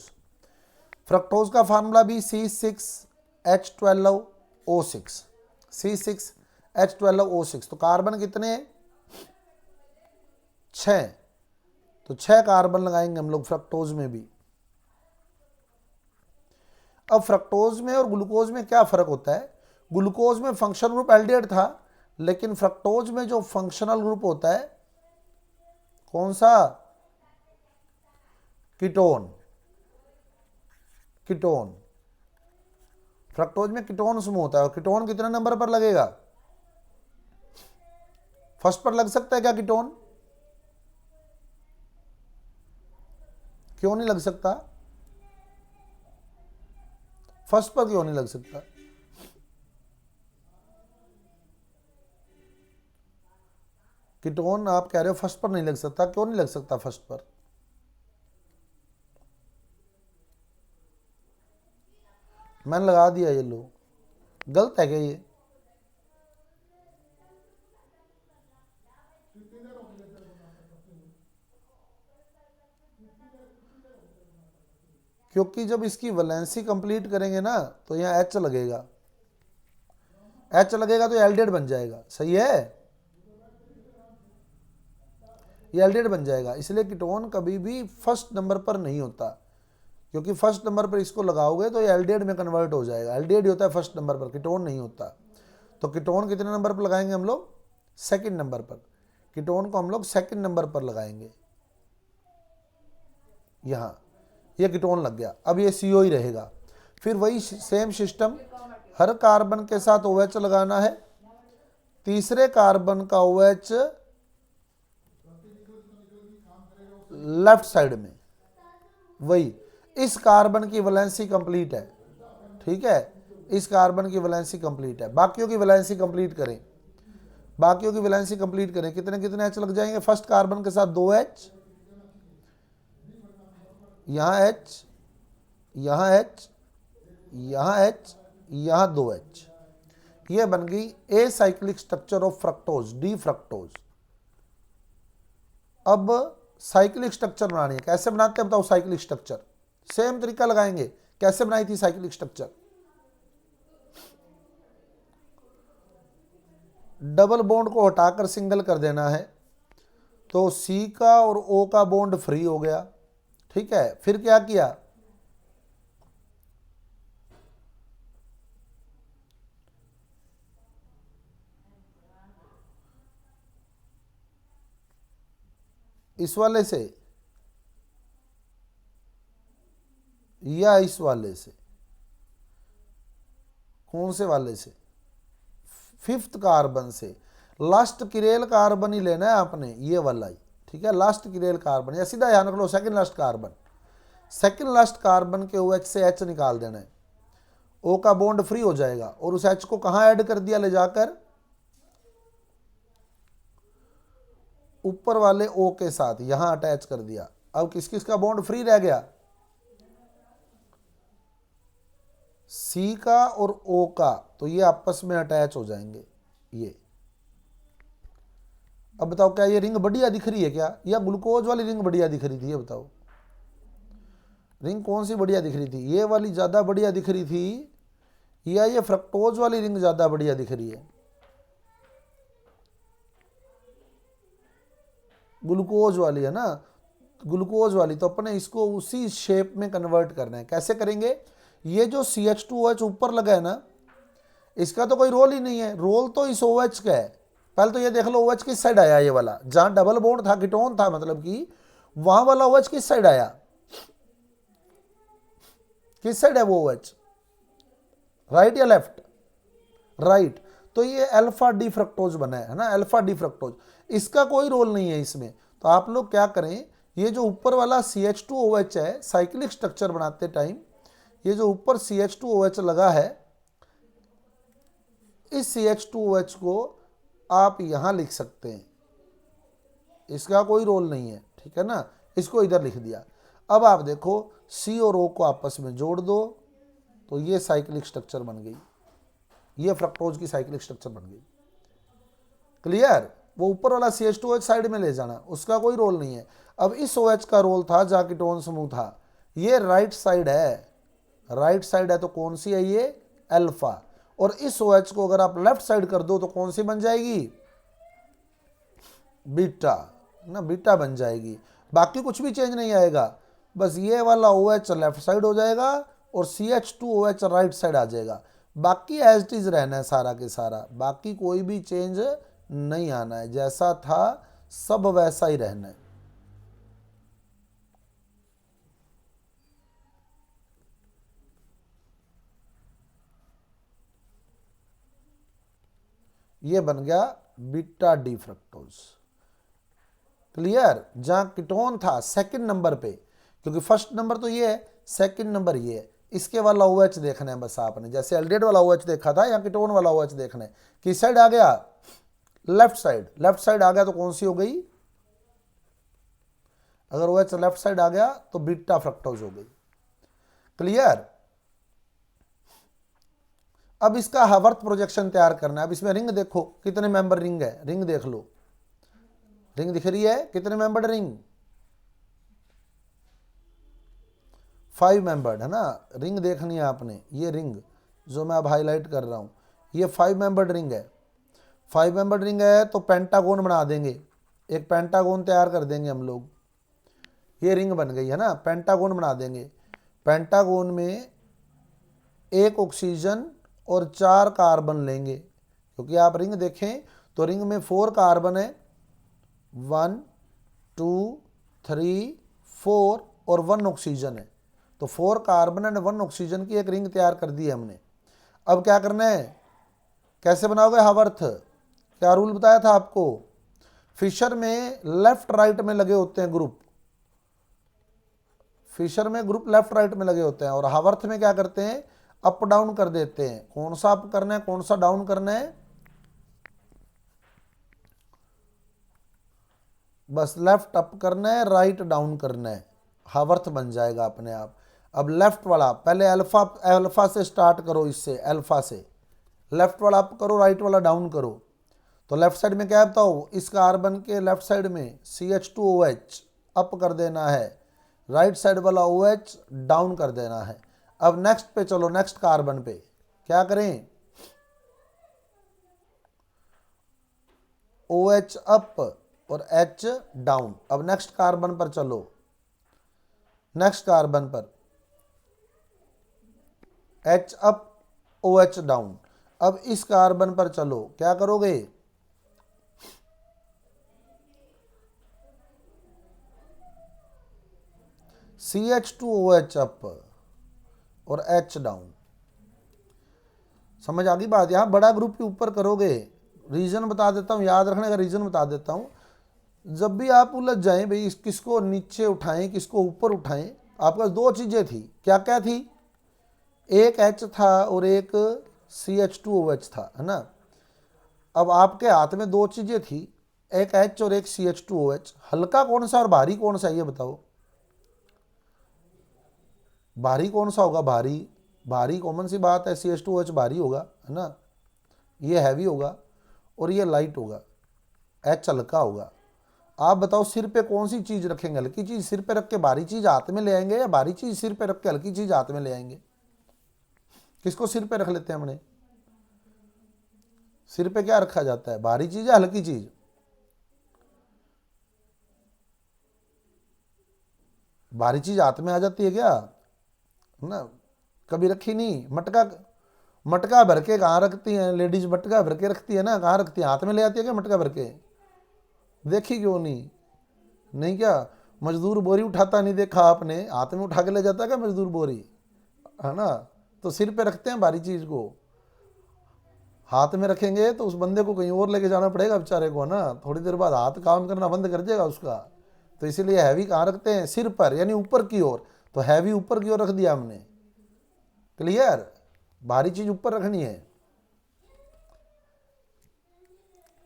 फ्रक्टोज का फार्मूला भी C6H12O6, C6H12O6। तो कार्बन कितने, 6, तो 6 कार्बन लगाएंगे हम लोग फ्रक्टोज में भी। अब फ्रक्टोज में और ग्लूकोज में क्या फर्क होता है, ग्लूकोज में फंक्शनल ग्रुप एल्डिहाइड था, लेकिन फ्रक्टोज में जो फंक्शनल ग्रुप होता है कौन सा, कीटोन, कीटोन। फ्रक्टोज में कीटोन समूह होता है, और कीटोन कितने नंबर पर लगेगा, फर्स्ट पर लग सकता है क्या कीटोन, क्यों नहीं लग सकता, फर्स्ट पर क्यों नहीं लग सकता, कीटोन आप कह रहे हो फर्स्ट पर नहीं लग सकता, क्यों नहीं लग सकता फर्स्ट पर, मैंने लगा दिया ये लो, गलत है क्या ये? क्योंकि जब इसकी वैलेंसी कंप्लीट करेंगे ना तो यहाँ एच लगेगा, एच लगेगा तो एल्डिहाइड बन जाएगा। सही है, ये एल्डिहाइड बन जाएगा। इसलिए कीटोन कभी भी फर्स्ट नंबर पर नहीं होता, क्योंकि फर्स्ट नंबर पर इसको लगाओगे तो ये एल्डिहाइड में कन्वर्ट हो जाएगा। एल्डिहाइड होता है फर्स्ट नंबर पर, कीटोन नहीं होता। तो कीटोन कितने नंबर पर लगाएंगे हम लोग? सेकंड नंबर पर। कीटोन को हम लोग सेकंड नंबर पर लगाएंगे। यहाँ ये कीटोन लग गया, अब ये CO ही रहेगा। फिर वही सेम सिस्टम, हर कार्बन के साथ OH लगाना है। तीसरे कार्बन का OH लेफ्ट साइड में, वही इस कार्बन की वैलेंसी कंप्लीट है। ठीक है, इस कार्बन की वैलेंसी कंप्लीट है। बाकियों की वैलेंसी कंप्लीट करें, बाकियों की वैलेंसी कंप्लीट करें। कितने कितने H लग जाएंगे? फर्स्ट कार्बन के साथ 2H, यहाँ H, यहाँ H, यहाँ H, यहाँ 2H। ये बन गई a cyclic structure of fructose, D fructose. अब साइक्लिक स्ट्रक्चर बनानी है। कैसे बनाते हैं बताओ? साइक्लिक स्ट्रक्चर सेम तरीका लगाएंगे। कैसे बनाई थी साइक्लिक स्ट्रक्चर? डबल बॉन्ड को हटाकर सिंगल कर देना है, तो C का और O का बॉन्ड फ्री हो गया। ठीक है, फिर क्या किया? इस वाले से या इस वाले से? कौन से वाले से? फिफ्थ कार्बन से। लास्ट किरेल कार्बन ही लेना है आपने, ये वाला ही। ठीक है, लास्ट किरेल कार्बन, या सीधा ध्यान रख लो second last carbon. Second last carbon के OH से H निकाल देना है, O का बॉन्ड फ्री हो जाएगा, और उस H को कहां ऐड कर दिया? ले जाकर ऊपर वाले O के साथ यहां अटैच कर दिया। अब किस किस का बॉन्ड फ्री रह गया? C का और O का, तो ये आपस में अटैच हो जाएंगे। ये अब बताओ, क्या ये रिंग बढ़िया दिख रही है क्या, या ग्लूकोज वाली रिंग बढ़िया दिख रही थी? ये बताओ, रिंग कौन सी बढ़िया दिख रही थी? ये वाली ज्यादा बढ़िया दिख रही थी, या ये फ्रक्टोज वाली रिंग ज्यादा बढ़िया दिख रही है? ग्लूकोज वाली है ना, ग्लूकोज वाली। तो अपने इसको उसी शेप में कन्वर्ट करना है। कैसे करेंगे? ये जो CH2OH ऊपर लगा है ना, इसका तो कोई रोल ही नहीं है, रोल तो इस OH का है। पहले तो ये देख लो OH किस साइड आया, ये वाला जहां डबल बॉन्ड था, कीटोन था, मतलब कि वहां वाला OH किस साइड आया? किस साइड है वो OH? राइट या लेफ्ट? राइट। तो ये अल्फा डी फ्रक्टोज बना है ना, अल्फा डी फ्रक्टोज। इसका कोई रोल नहीं है इसमें। तो आप लोग क्या करें, ये जो ऊपर वाला CH2OH है, साइक्लिक स्ट्रक्चर बनाते टाइम ये जो ऊपर CH2OH लगा है, इस CH2OH को आप यहां लिख सकते हैं, इसका कोई रोल नहीं है। ठीक है ना, इसको इधर लिख दिया। अब आप देखो C और O को आपस में जोड़ दो, तो ये साइक्लिक स्ट्रक्चर बन गई, ये फ्रक्टोज की साइक्लिक स्ट्रक्चर बन गई। क्लियर? वो ऊपर वाला CH2OH साइड में ले जाना, उसका कोई रोल नहीं है। अब इस OH का रोल था जहां कीटोन समूह था, ये राइट साइड है, राइट साइड है, तो कौन सी है? ये अल्फा। और इस OH को अगर आप लेफ्ट साइड कर दो तो कौन सी बन जाएगी? बीटा ना, बीटा बन जाएगी। बाकी कुछ भी चेंज नहीं आएगा, बस ये वाला OH लेफ्ट साइड हो जाएगा और CH2OH राइट साइड आ जाएगा। बाकी एज इट इज रहना है सारा के सारा, बाकी कोई भी चेंज नहीं आना है, जैसा था सब वैसा ही रहना है। ये बन गया बीटा डी फ्रक्टोज। क्लियर? जहां कीटोन था सेकंड नंबर पे, क्योंकि फर्स्ट नंबर तो ये है, सेकंड नंबर ये है, इसके वाला OH देखना है बस आपने। जैसे एल्डिहाइड वाला OH देखा था, या कीटोन वाला OH देखना है। किस साइड आ गया? Left side. लेफ्ट साइड आ गया तो कौन सी हो गई? अगर OH लेफ्ट साइड आ गया तो बीटा फ्रक्टोज हो गई। क्लियर? अब इसका हावर्थ प्रोजेक्शन तैयार करना है। अब इसमें रिंग देखो कितने मेंबर रिंग है, रिंग देख लो, रिंग दिख रही है, कितने मेंबर्ड रिंग, 5 मेंबर्ड है ना। रिंग देखनी है आपने, ये रिंग जो मैं अब हाईलाइट कर रहा हूं, ये 5 मेंबर्ड रिंग है। 5 मेंबर्ड रिंग है तो पेंटागोन बना देंगे, एक पेंटागोन तैयार कर देंगे हम लोग। ये रिंग बन गई है ना, पेंटागोन बना देंगे। पेंटागोन में एक ऑक्सीजन और 4 कार्बन लेंगे, क्योंकि आप रिंग देखें तो रिंग में 4 कार्बन है, 1 2 3 4 और 1 ऑक्सीजन है। तो 4 कार्बन एंड 1 ऑक्सीजन की एक रिंग तैयार कर दी है हमने। अब क्या करना है, कैसे बनाओगे हावर्थ, क्या रूल बताया था आपको, फिशर में लेफ्ट राइट में लगे होते हैं ग्रुप, फिशर में ग्रुप लेफ्ट राइट में लगे होते हैं, और हावर्थ में क्या करते हैं, अप डाउन कर देते हैं। कौन सा अप करना है, कौन सा डाउन करना है, बस लेफ्ट अप करना है, राइट डाउन करना है, हावर्थ बन जाएगा अपने आप। अब लेफ्ट वाला पहले अल्फा, अल्फा से स्टार्ट करो, इससे अल्फा से लेफ्ट वाला अप करो, राइट वाला डाउन करो। तो लेफ्ट साइड में क्या है बताओ, इस कार्बन के लेफ्ट साइड में CH2OH अप कर देना है, राइट साइड वाला OH डाउन कर देना है। अब नेक्स्ट पे चलो, नेक्स्ट कार्बन पे क्या करें, OH अप और H डाउन। अब नेक्स्ट कार्बन पर चलो, नेक्स्ट कार्बन पर H अप OH डाउन। अब इस कार्बन पर चलो, क्या करोगे, CH2OH अप और H डाउन। समझ आ गई बात, यहां बड़ा ग्रुप के ऊपर करोगे। रीजन बता देता हूं, याद रखने का रीजन बता देता हूं। जब भी आप उलझ जाएं भाई किसको नीचे उठाएं किसको ऊपर उठाएं, आपके पास 2 चीजें थी, क्या क्या थी, एक H था और एक CH2OH था, है ना। अब आपके हाथ में 2 चीजें थी, एक H और एक CH2OH। हल्का कौन सा और भारी कौन सा, ये बताओ, भारी कौन सा होगा, भारी, भारी कॉमन सी बात है, CH2OH भारी होगा, है ना, ये हैवी होगा और ये लाइट होगा, H हल्का होगा। आप बताओ सिर पे कौन सी चीज रखेंगे, हल्की चीज सिर पे रख के भारी चीज हाथ में ले आएंगे, या भारी चीज सिर पे रख के हल्की चीज हाथ में ले आएंगे। किसको सिर पे रख लेते हैं हमने, सिर पे क्या रखा जाता है, भारी चीज या हल्की चीज, भारी चीज हाथ में आ जाती है क्या, है ना, कभी रखी नहीं। मटका, मटका भर के कहाँ रखती हैं लेडीज, मटका भर के रखती है ना, कहाँ रखती है, हाथ में ले आती है क्या मटका भर के, देखी क्यों नहीं, नहीं क्या, मजदूर बोरी उठाता नहीं देखा आपने, हाथ में उठा के ले जाता है क्या मजदूर बोरी, है ना। तो सिर पे रखते हैं भारी चीज को, हाथ में रखेंगे तो उस बंदे को कहीं और लेके जाना पड़ेगा बेचारे को ना, थोड़ी देर बाद हाथ काम करना बंद कर देगा उसका। तो इसीलिए हैवी कहाँ रखते हैं, सिर पर, यानी ऊपर की ओर। तो हैवी ऊपर की ओर रख दिया हमने, क्लियर, भारी चीज ऊपर रखनी है।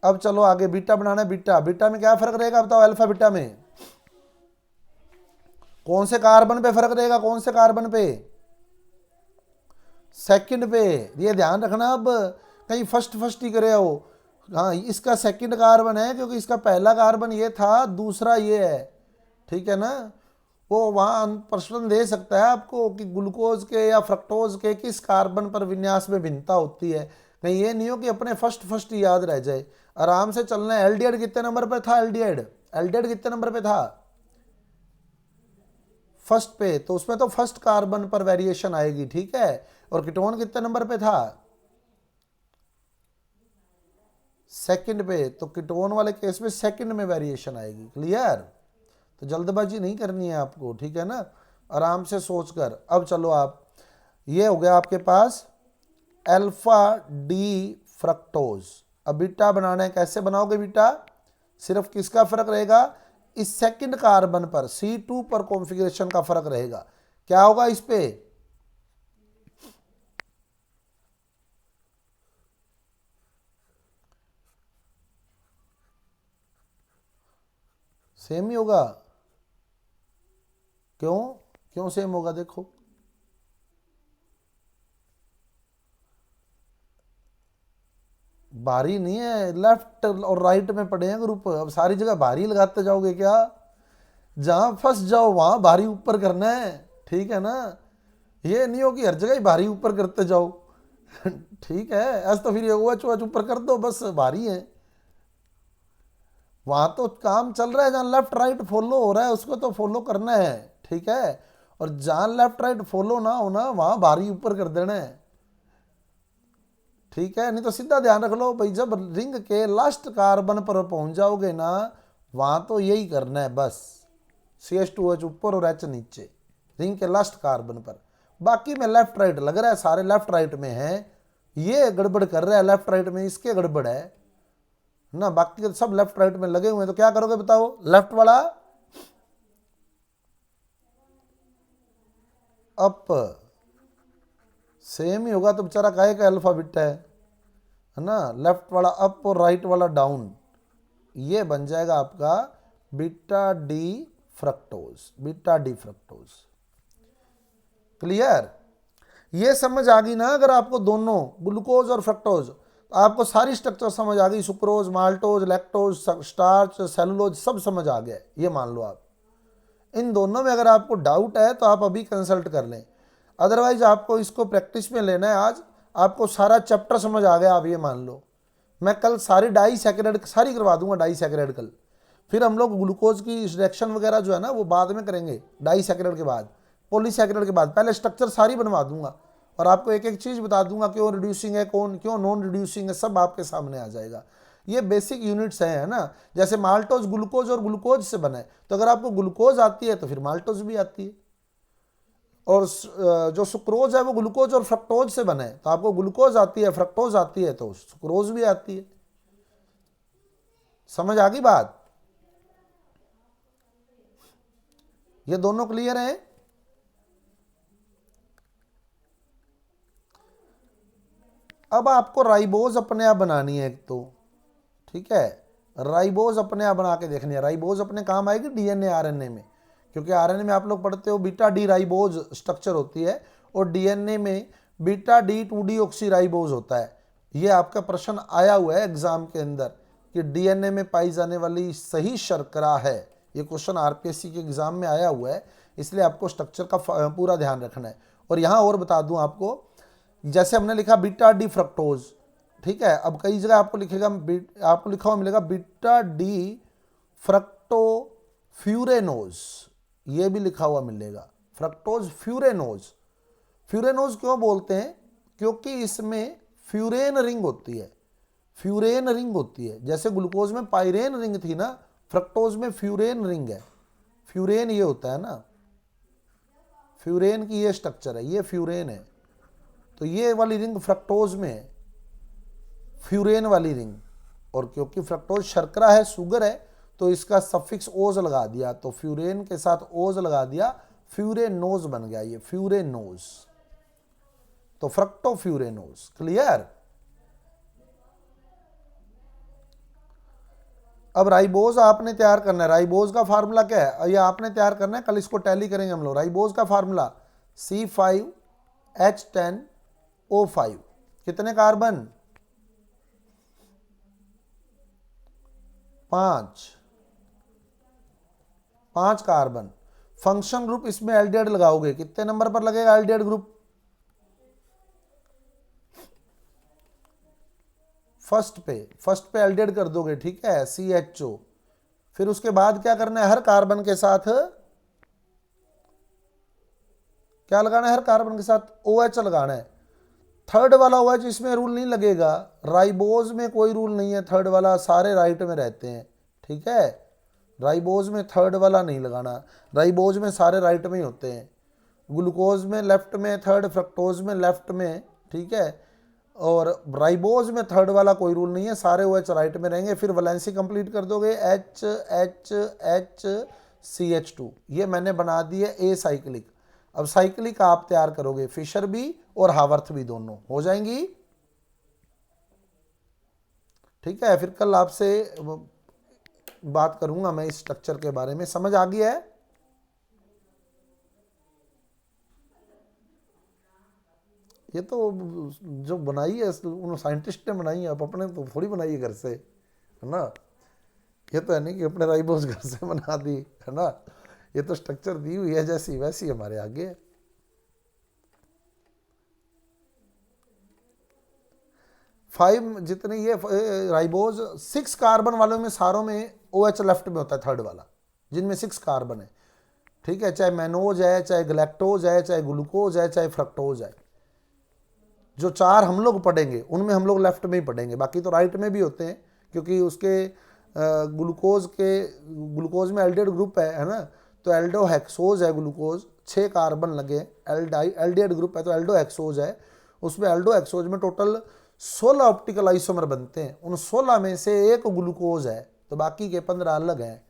अब चलो आगे बीटा बनाना है, बीटा, बीटा में क्या फर्क रहेगा बताओ, अल्फा बीटा में कौन से कार्बन पे फर्क रहेगा, कौन से कार्बन पे, सेकंड पे। ये ध्यान रखना, अब कहीं फर्स्ट फर्स्ट ही करे हो, हाँ इसका सेकंड कार्बन है क्योंकि इसका पहला कार्बन ये था, दूसरा ये है, ठीक है ना। वो वहाँ प्रश्न दे सकता है आपको कि ग्लूकोज के या फ्रक्टोज के किस कार्बन पर विन्यास में भिन्नता होती है, कहीं ये नहीं हो कि अपने फर्स्ट फर्स्ट ही याद रह जाए। आराम से चलना है। एल्डिहाइड कितने नंबर पर था, एल्डिहाइड, एल्डिहाइड कितने नंबर पे था, फर्स्ट पे, तो उसमें तो फर्स्ट कार्बन पर वेरिएशन आएगी, ठीक है। और कीटोन कितने नंबर पे था, सेकंड पे, तो कीटोन वाले केस में सेकंड में वेरिएशन आएगी, क्लियर। तो जल्दबाजी नहीं करनी है आपको, ठीक है ना, आराम से सोचकर। अब चलो आप, ये हो गया आपके पास अल्फा डी फ्रक्टोज। अब बीटा बनाना है, कैसे बनाओगे बीटा, सिर्फ किसका फर्क रहेगा, इस सेकंड कार्बन पर C2 पर कॉन्फ़िगरेशन का फर्क रहेगा। क्या होगा इस पे, सेम ही होगा, क्यों, क्यों सेम होगा, देखो भारी नहीं है, लेफ्ट और राइट में पड़े हैं ग्रुप। अब सारी जगह भारी लगाते जाओगे क्या? जहां फंस जाओ वहां भारी ऊपर करना है, ठीक है ना? ये नहीं हो कि हर जगह ही भारी ऊपर करते जाओ। ठीक है, ऐसा तो फिर ये OH OH ऊपर कर दो, बस भारी है। वहां तो काम चल रहा है, जहां लेफ्ट राइट फॉलो हो रहा है उसको तो फॉलो करना है, ठीक है? और जहां लेफ्ट राइट फॉलो ना होना वहां भारी ऊपर कर देना है, ठीक है? नहीं तो सीधा ध्यान रख लो भाई, जब रिंग के लास्ट कार्बन पर पहुंच जाओगे ना, वहां तो यही करना है बस। CH2H ऊपर और H नीचे, रिंग के लास्ट कार्बन पर। बाकी में लेफ्ट राइट लग रहा है, सारे लेफ्ट राइट में है, ये गड़बड़ कर रहा है लेफ्ट राइट में, इसके गड़बड़ है ना। बाकी के सब लेफ्ट राइट में लगे हुए हैं, तो क्या करोगे बताओ? लेफ्ट वाला अप, सेम ही होगा तो बेचारा काहे का अल्फाबेट है ना? लेफ्ट वाला अप और राइट वाला डाउन, ये बन जाएगा आपका beta D fructose, beta D fructose. Clear? ये समझ आ गई ना? अगर आपको दोनों ग्लूकोज और फ्रक्टोज, तो आपको सारी स्ट्रक्चर समझ आ गई, sucrose, maltose, lactose, starch, cellulose, सब समझ आ गया, ये मान लो आप। इन दोनों में अगर आपको डाउट है तो आप अभी कंसल्ट कर लें, अदरवाइज आपको इसको प्रैक्टिस में लेना है। आज आपको सारा चैप्टर समझ आ गया, आप ये मान लो। मैं कल सारी डाईसैकेराइड सारी करवा दूंगा, डाईसैकेराइड कल। फिर हम लोग ग्लूकोज की रिएक्शन वगैरह जो है ना वो बाद में करेंगे, डाईसैकेराइड के बाद, पॉलीसैकेराइड के बाद। पहले स्ट्रक्चर सारी बनवा दूंगा और आपको एक एक चीज़ बता दूंगा, क्यों रिड्यूसिंग है, कौन क्यों नॉन रिड्यूसिंग है, सब आपके सामने आ जाएगा। ये बेसिक यूनिट्स हैं, है ना? जैसे माल्टोज ग्लूकोज और ग्लूकोज से बना है, तो अगर आपको ग्लूकोज आती है तो फिर माल्टोज भी आती है। और जो सुक्रोज है वो ग्लूकोज और फ्रक्टोज से बना है, तो आपको ग्लूकोज आती है, फ्रक्टोज आती है, तो सुक्रोज भी आती है। समझ आ गई बात? ये दोनों क्लियर हैं? अब आपको राइबोज अपने आप बनानी है एक तो, ठीक है? राइबोज अपने आप बना के देखनी है। राइबोज अपने काम आएगी DNA RNA में, क्योंकि RNA में आप लोग पढ़ते हो बीटा डी राइबोज स्ट्रक्चर होती है, और DNA में बीटा डी 2 ऑक्सी राइबोज होता है। ये आपका प्रश्न आया हुआ है एग्जाम के अंदर कि DNA में पाई जाने वाली सही शर्करा है, ये क्वेश्चन RPSC के एग्जाम में आया हुआ है, इसलिए आपको स्ट्रक्चर का पूरा ध्यान रखना है। और यहाँ और बता दूं आपको, जैसे हमने लिखा बीटा डी फ्रक्टोज, ठीक है? अब कई जगह आपको लिखेगा, आपको लिखा हुआ मिलेगा बीटा डी फ्रक्टो फ्यूरेनोज, ये भी लिखा हुआ मिलेगा, फ्रक्टोज फ्यूरेनोज। फ्यूरेनोज क्यों बोलते हैं? क्योंकि इसमें फ्यूरेन रिंग होती है, फ्यूरेन रिंग होती है। जैसे ग्लूकोज में पायरेन रिंग थी ना, फ्रक्टोज में फ्यूरेन रिंग है। फ्यूरेन ये होता है ना, फ्यूरेन की ये स्ट्रक्चर है, ये फ्यूरेन है। तो ये वाली रिंग फ्रक्टोज में है, फ्यूरेन वाली रिंग। और क्योंकि फ्रक्टोज शर्करा है, शुगर है, तो इसका सफिक्स ओज लगा दिया, तो फ्यूरेन के साथ ओज लगा दिया, फ्यूरेनोज बन गया ये, फ्यूरेनोज। तो फ्रक्टो फ्यूरेनोज। क्लियर? अब राइबोज आपने तैयार करना है। राइबोज का फार्मूला क्या है, ये आपने तैयार करना है, कल इसको टैली करेंगे हम लोग। राइबोज का फार्मूला C5H10O5। कितने कार्बन? 5 कार्बन। फंक्शन ग्रुप इसमें एल्डिहाइड लगाओगे, कितने नंबर पर लगेगा एल्डिहाइड ग्रुप? फर्स्ट पे एल्डिहाइड कर दोगे, ठीक है, CHO। फिर उसके बाद क्या करना है, हर कार्बन के साथ क्या लगाना है? हर कार्बन के साथ OH लगाना है। थर्ड वाला OH इसमें रूल नहीं लगेगा, राइबोज में कोई रूल नहीं है, थर्ड वाला सारे राइट में रहते हैं, ठीक है? राइबोज में थर्ड वाला नहीं लगाना, राइबोज में सारे राइट में ही होते हैं। ग्लूकोज में लेफ्ट में थर्ड, फ्रक्टोज में लेफ्ट में, ठीक है? और राइबोज में थर्ड वाला कोई रूल नहीं है, सारे OH राइट में रहेंगे। फिर वैलेंसी कंप्लीट कर दोगे, HHHCH2, ये मैंने बना दी है ए साइक्लिक। अब साइक्लिक आप तैयार करोगे, फिशर भी और हावर्थ भी, दोनों हो जाएंगी, ठीक है? फिर कल आपसे बात करूंगा मैं इस स्ट्रक्चर के बारे में। समझ आ गई है? ये तो जो बनाई है उन साइंटिस्ट ने बनाई है, आप अपने तो थोड़ी बनाई है घर से, है ना। ये तो है नहीं कि अपने राइबोस घर से बना दी, है ना। ये तो स्ट्रक्चर दी हुई है जैसी वैसी हमारे आगे है। फाइव जितने ये राइबोज 6 कार्बन वालों में सारों में OH लेफ्ट में होता है, थर्ड वाला, जिनमें 6 कार्बन है, ठीक है। चाहे मैनोज है, चाहे गलैक्टोज है, चाहे ग्लूकोज है, चाहे फ्रक्टोज है। जो 4 हम लोग पढ़ेंगे उनमें हम लोग लेफ्ट में ही पढ़ेंगे, बाकी तो राइट में भी होते हैं, क्योंकि उसके ग्लूकोज में एल्डिहाइड ग्रुप है ना। तो एल्डोहेक्सोज है ग्लूकोज, 6 कार्बन लगे, एल्डिहाइड ग्रुप है तो एल्डोहेक्सोज है। उसमें एल्डोहेक्सोज में टोटल 16 ऑप्टिकल आइसोमर बनते हैं, उन 16 में से एक ग्लूकोज है, तो बाकी के 15 अलग हैं,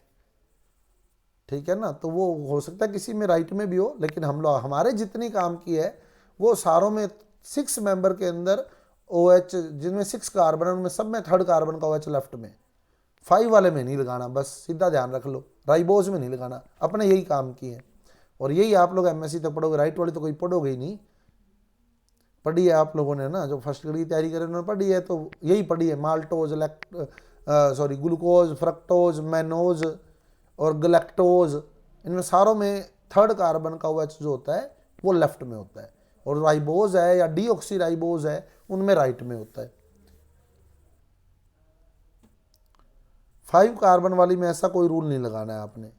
ठीक है ना। तो वो हो सकता है किसी में राइट में भी हो, लेकिन हम लोग हमारे जितनी काम की है वो सारों में 6 मेंबर के अंदर OH, जिनमें 6 कार्बन है उनमें सब में थर्ड कार्बन का OH लेफ्ट में। 5 वाले में नहीं लगाना, बस सीधा ध्यान रख लो, राइबोज में नहीं लगाना, अपने यही काम की है। और यही आप लोग MSc तक पढ़ोगे, राइट वाली तो कोई पढ़ोगे ही नहीं। पढ़ी है आप लोगों ने ना, जो फर्स्ट ग्रेड की तैयारी करे उन्होंने पढ़ी है, तो यही पढ़ी है, माल्टोज, ग्लूकोज, फ्रक्टोज, मैनोज और गलैक्टोज, इनमें सारों में थर्ड कार्बन का OH जो होता है वो लेफ्ट में होता है, और राइबोज है या डीऑक्सी राइबोज है उनमें राइट में होता है। 5 कार्बन वाली में ऐसा कोई रूल नहीं लगाना है आपने,